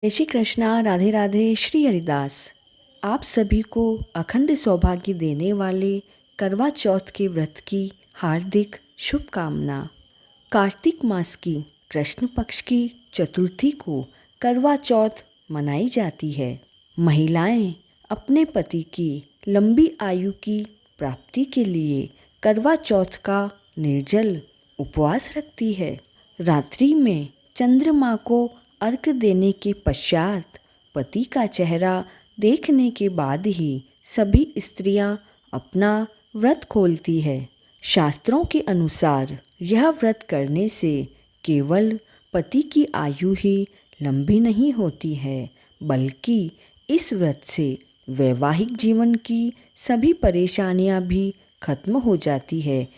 जय श्री कृष्णा। राधे राधे। श्री हरिदास। आप सभी को अखंड सौभाग्य देने वाले करवा चौथ के व्रत की हार्दिक शुभकामना। कार्तिक मास की कृष्ण पक्ष की चतुर्थी को करवा चौथ मनाई जाती है। महिलाएं अपने पति की लंबी आयु की प्राप्ति के लिए करवा चौथ का निर्जल उपवास रखती है। रात्रि में चंद्रमा को अर्घ देने के पश्चात पति का चेहरा देखने के बाद ही सभी स्त्रियां अपना व्रत खोलती है। शास्त्रों के अनुसार यह व्रत करने से केवल पति की आयु ही लंबी नहीं होती है, बल्कि इस व्रत से वैवाहिक जीवन की सभी परेशानियां भी खत्म हो जाती है,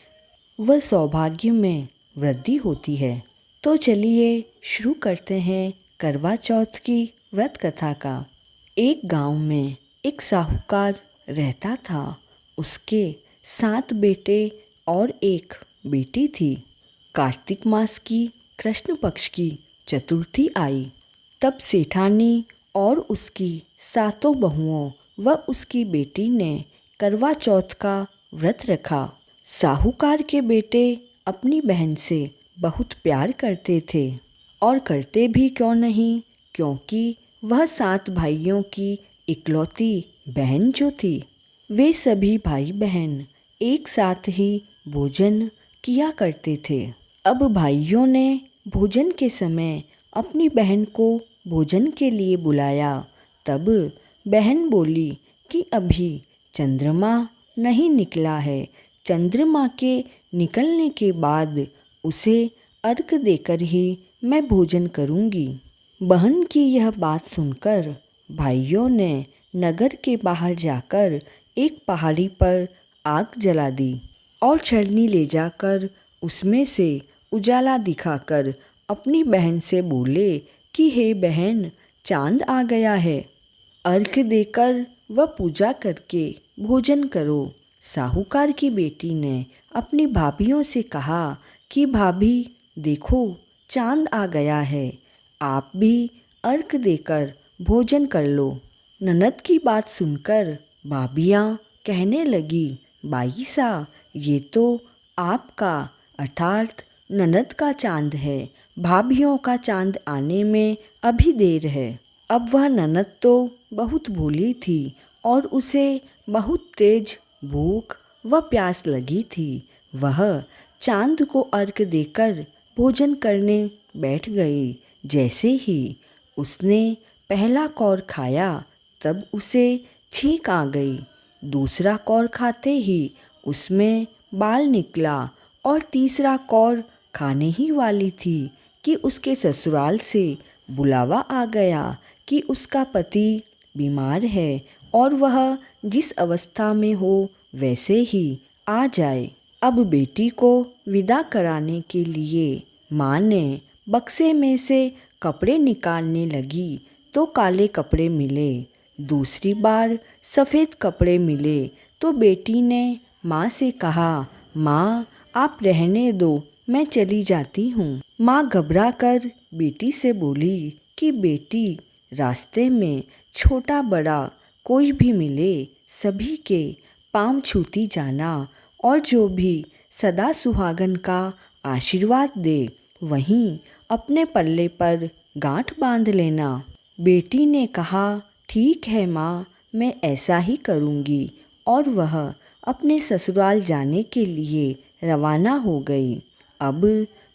वह सौभाग्य में वृद्धि होती है। तो चलिए शुरू करते हैं करवा चौथ की व्रत कथा का। एक गांव में एक साहूकार रहता था। उसके 7 बेटे और एक बेटी थी। कार्तिक मास की कृष्ण पक्ष की चतुर्थी आई, तब सेठानी और उसकी 7 बहुओं व उसकी बेटी ने करवा चौथ का व्रत रखा। साहूकार के बेटे अपनी बहन से बहुत प्यार करते थे, और करते भी क्यों नहीं, क्योंकि वह 7 भाइयों की इकलौती बहन जो थी। वे सभी भाई बहन एक साथ ही भोजन किया करते थे। अब भाइयों ने भोजन के समय अपनी बहन को भोजन के लिए बुलाया। तब बहन बोली कि अभी चंद्रमा नहीं निकला है, चंद्रमा के निकलने के बाद उसे अर्घ देकर ही मैं भोजन करूंगी। बहन की यह बात सुनकर भाइयों ने नगर के बाहर जाकर एक पहाड़ी पर आग जला दी और छलनी ले जाकर उसमें से उजाला दिखाकर अपनी बहन से बोले कि हे बहन, चांद आ गया है, अर्घ देकर व पूजा करके भोजन करो। साहूकार की बेटी ने अपनी भाभियों से कहा कि भाभी देखो, चांद आ गया है, आप भी अर्घ देकर भोजन कर लो। ननद की बात सुनकर भाभियाँ कहने लगी, बाई सा, ये तो आपका अर्थात ननद का चांद है, भाभियों का चांद आने में अभी देर है। अब वह ननद तो बहुत भोली थी और उसे बहुत तेज भूख व प्यास लगी थी। वह चांद को अर्घ देकर भोजन करने बैठ गई। जैसे ही उसने पहला कौर खाया, तब उसे छींक आ गई। दूसरा कौर खाते ही उसमें बाल निकला, और तीसरा कौर खाने ही वाली थी कि उसके ससुराल से बुलावा आ गया कि उसका पति बीमार है और वह जिस अवस्था में हो वैसे ही आ जाए। अब बेटी को विदा कराने के लिए माँ ने बक्से में से कपड़े निकालने लगी तो काले कपड़े मिले। दूसरी बार सफ़ेद कपड़े मिले तो बेटी ने माँ से कहा, माँ आप रहने दो, मैं चली जाती हूँ। माँ घबरा कर बेटी से बोली कि बेटी, रास्ते में छोटा बड़ा कोई भी मिले सभी के पाँव छूती जाना, और जो भी सदा सुहागन का आशीर्वाद दे वहीं अपने पल्ले पर गांठ बांध लेना। बेटी ने कहा, ठीक है माँ, मैं ऐसा ही करूँगी, और वह अपने ससुराल जाने के लिए रवाना हो गई। अब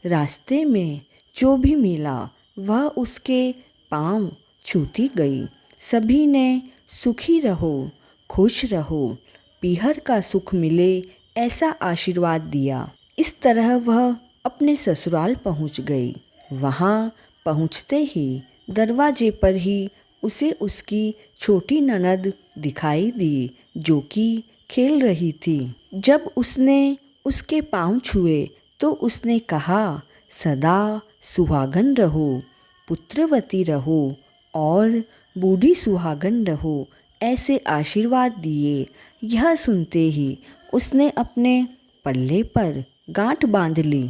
रास्ते में जो भी मिला वह उसके पाँव छूती गई। सभी ने सुखी रहो, खुश रहो, पीहर का सुख मिले ऐसा आशीर्वाद दिया। इस तरह वह अपने ससुराल पहुंच गई। वहां पहुंचते ही दरवाजे पर ही उसे उसकी छोटी ननद दिखाई दी, जो कि खेल रही थी। जब उसने उसके पाँव छुए तो उसने कहा, सदा सुहागन रहो, पुत्रवती रहो और बूढ़ी सुहागन रहो, ऐसे आशीर्वाद दिए। यह सुनते ही उसने अपने पल्ले पर गांठ बांध ली।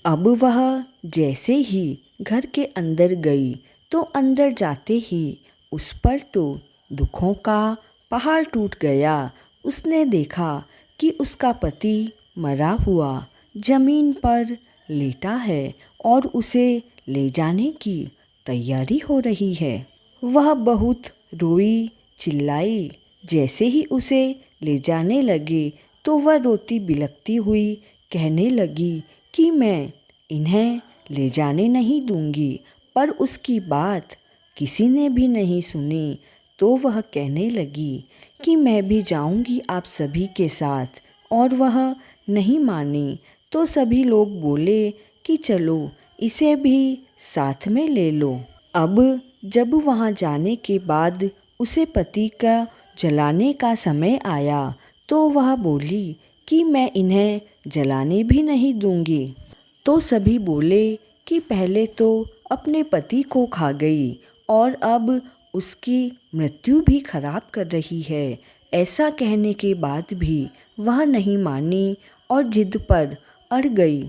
अब वह जैसे ही घर के अंदर गई तो अंदर जाते ही उस पर तो दुखों का पहाड़ टूट गया। उसने देखा कि उसका पति मरा हुआ जमीन पर लेटा है और उसे ले जाने की तैयारी हो रही है। वह बहुत रोई चिल्लाई। जैसे ही उसे ले जाने लगे तो वह रोती बिलखती हुई कहने लगी कि मैं इन्हें ले जाने नहीं दूंगी। पर उसकी बात किसी ने भी नहीं सुनी। तो वह कहने लगी कि मैं भी जाऊंगी आप सभी के साथ, और वह नहीं मानी। तो सभी लोग बोले कि चलो इसे भी साथ में ले लो। अब जब वहाँ जाने के बाद उसे पति का जलाने का समय आया तो वह बोली कि मैं इन्हें जलाने भी नहीं दूंगी। तो सभी बोले कि पहले तो अपने पति को खा गई और अब उसकी मृत्यु भी खराब कर रही है। ऐसा कहने के बाद भी वह नहीं मानी और जिद पर अड़ गई।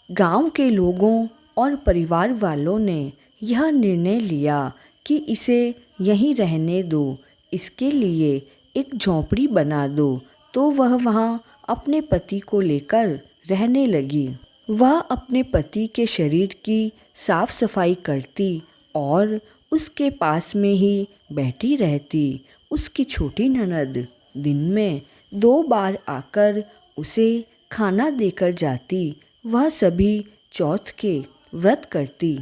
गांव के लोगों और परिवार वालों ने यह निर्णय लिया कि इसे यहीं रहने दो, इसके लिए एक झोंपड़ी बना दो। तो वह वहाँ अपने पति को लेकर रहने लगी। वह अपने पति के शरीर की साफ सफाई करती और उसके पास में ही बैठी रहती। उसकी छोटी ननद दिन में 2 बार आकर उसे खाना देकर जाती। वह सभी चौथ के व्रत करती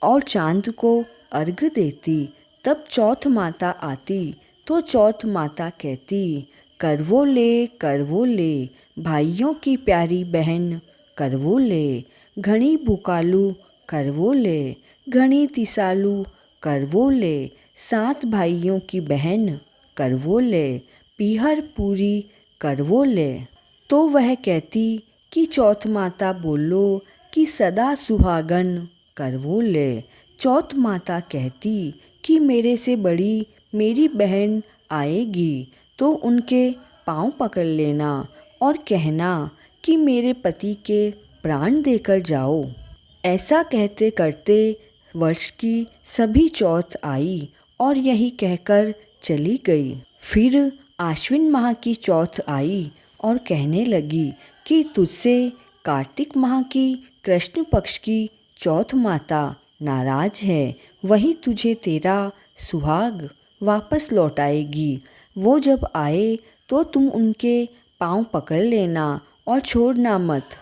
और चांद को अर्घ्य देती। तब चौथ माता आती तो चौथ माता कहती, करवो ले भाइयों की प्यारी बहन, करवो ले घणी भूकालू, करवो ले घणी तिसालू, करवो ले 7 भाइयों की बहन, करवो ले पीहर पूरी, करवो ले। तो वह कहती कि चौथ माता बोलो कि सदा सुहागन, करवो ले। चौथ माता कहती कि मेरे से बड़ी मेरी बहन आएगी तो उनके पाँव पकड़ लेना और कहना कि मेरे पति के प्राण देकर जाओ। ऐसा कहते करते वर्ष की सभी चौथ आई और यही कहकर चली गई। फिर आश्विन माह की चौथ आई और कहने लगी कि तुझसे कार्तिक माह की कृष्ण पक्ष की चौथ माता नाराज है, वही तुझे तेरा सुहाग वापस लौटाएगी। वो जब आए तो तुम उनके पाँव पकड़ लेना और छोड़ना मत।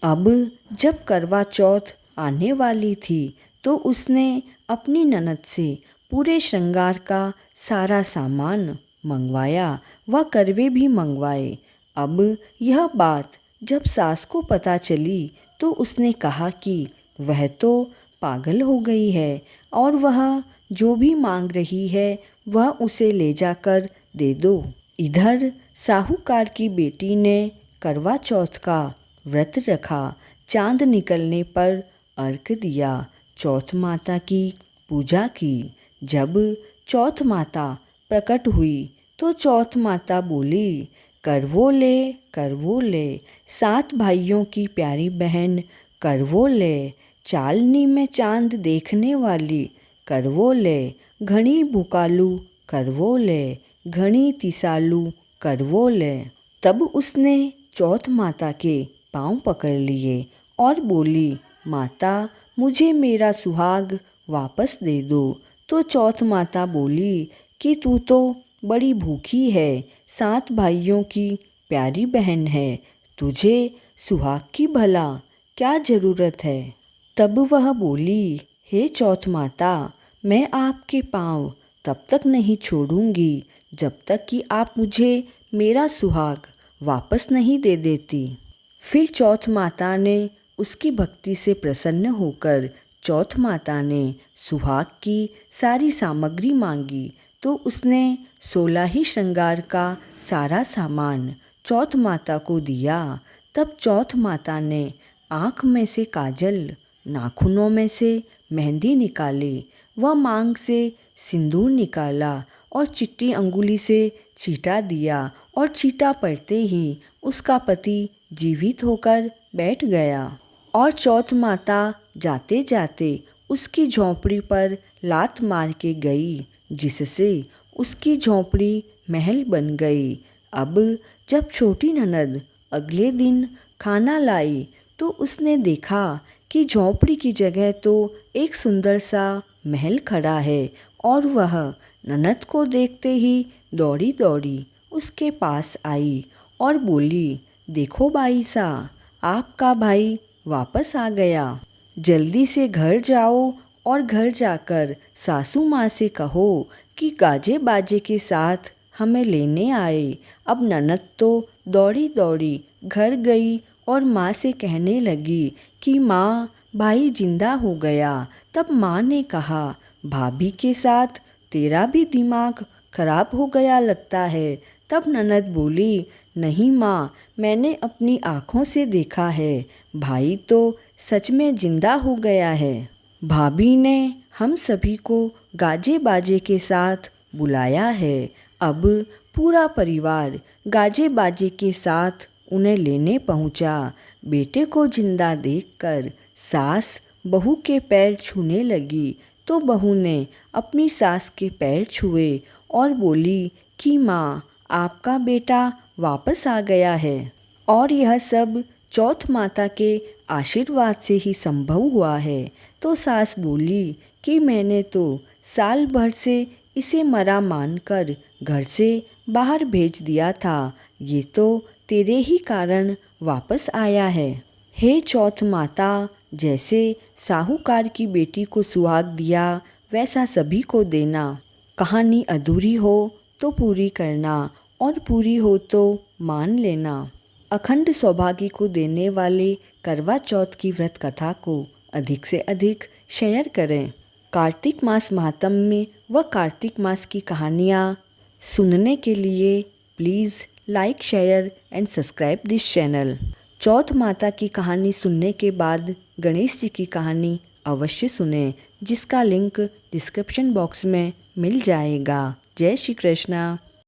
अब जब करवा चौथ आने वाली थी तो उसने अपनी ननद से पूरे श्रृंगार का सारा सामान मंगवाया व करवे भी मंगवाए। अब यह बात जब सास को पता चली तो उसने कहा कि वह तो पागल हो गई है और वह जो भी मांग रही है वह उसे ले जाकर दे दो। इधर साहूकार की बेटी ने करवा चौथ का व्रत रखा। चांद निकलने पर अर्घ्य दिया, चौथ माता की पूजा की। जब चौथ माता प्रकट हुई तो चौथ माता बोली, करवो ले 7 भाइयों की प्यारी बहन, करवो ले चालनी में चांद देखने वाली, करवो ले घणी भूकालू, करवो ले घणी तिसालू, करवो ले। तब उसने चौथ माता के पाँव पकड़ लिए और बोली, माता मुझे मेरा सुहाग वापस दे दो। तो चौथ माता बोली कि तू तो बड़ी भूखी है, 7 भाइयों की प्यारी बहन है, तुझे सुहाग की भला क्या ज़रूरत है। तब वह बोली, हे चौथ माता, मैं आपके पाँव तब तक नहीं छोड़ूंगी जब तक कि आप मुझे मेरा सुहाग वापस नहीं दे देती। फिर चौथ माता ने उसकी भक्ति से प्रसन्न होकर चौथ माता ने सुहाग की सारी सामग्री मांगी। तो उसने 16 ही श्रृंगार का सारा सामान चौथ माता को दिया। तब चौथ माता ने आँख में से काजल, नाखूनों में से मेहंदी निकाली, वह मांग से सिंदूर निकाला और चिट्टी अंगुली से छींटा दिया और छींटा पड़ते ही उसका पति जीवित होकर बैठ गया। और चौथ माता जाते जाते उसकी झोंपड़ी पर लात मार के गई, जिससे उसकी झोंपड़ी महल बन गई। अब जब छोटी ननद अगले दिन खाना लाई तो उसने देखा कि झोंपड़ी की जगह तो एक सुंदर सा महल खड़ा है, और वह ननद को देखते ही दौड़ी दौड़ी उसके पास आई और बोली, देखो बाई सा, आपका भाई वापस आ गया। जल्दी से घर जाओ और घर जाकर सासू माँ से कहो कि गाजे बाजे के साथ हमें लेने आए। अब ननद तो दौड़ी दौड़ी घर गई और माँ से कहने लगी कि माँ, भाई जिंदा हो गया। तब माँ ने कहा, भाभी के साथ तेरा भी दिमाग खराब हो गया लगता है। तब ननद बोली, नहीं माँ, मैंने अपनी आँखों से देखा है, भाई तो सच में जिंदा हो गया है। भाभी ने हम सभी को गाजे बाजे के साथ बुलाया है। अब पूरा परिवार गाजे बाजे के साथ उन्हें लेने पहुंचा। बेटे को जिंदा देखकर सास बहू के पैर छूने लगी तो बहू ने अपनी सास के पैर छुए और बोली कि माँ, आपका बेटा वापस आ गया है। और यह सब चौथ माता के आशीर्वाद से ही संभव हुआ है। तो सास बोली कि मैंने तो साल भर से इसे मरा मानकर घर से बाहर भेज दिया था, ये तो तेरे ही कारण वापस आया है। हे चौथ माता, जैसे साहूकार की बेटी को सुहाग दिया वैसा सभी को देना। कहानी अधूरी हो तो पूरी करना और पूरी हो तो मान लेना। अखंड सौभाग्य को देने वाले करवा चौथ की व्रत कथा को अधिक से अधिक शेयर करें। कार्तिक मास महात्म्य में व कार्तिक मास की कहानियाँ सुनने के लिए please like, share and subscribe this channel. Chauth Mata की कहानी सुनने के बाद गणेश जी की कहानी अवश्य सुनें, जिसका लिंक डिस्क्रिप्शन बॉक्स में मिल जाएगा। जय श्री कृष्णा।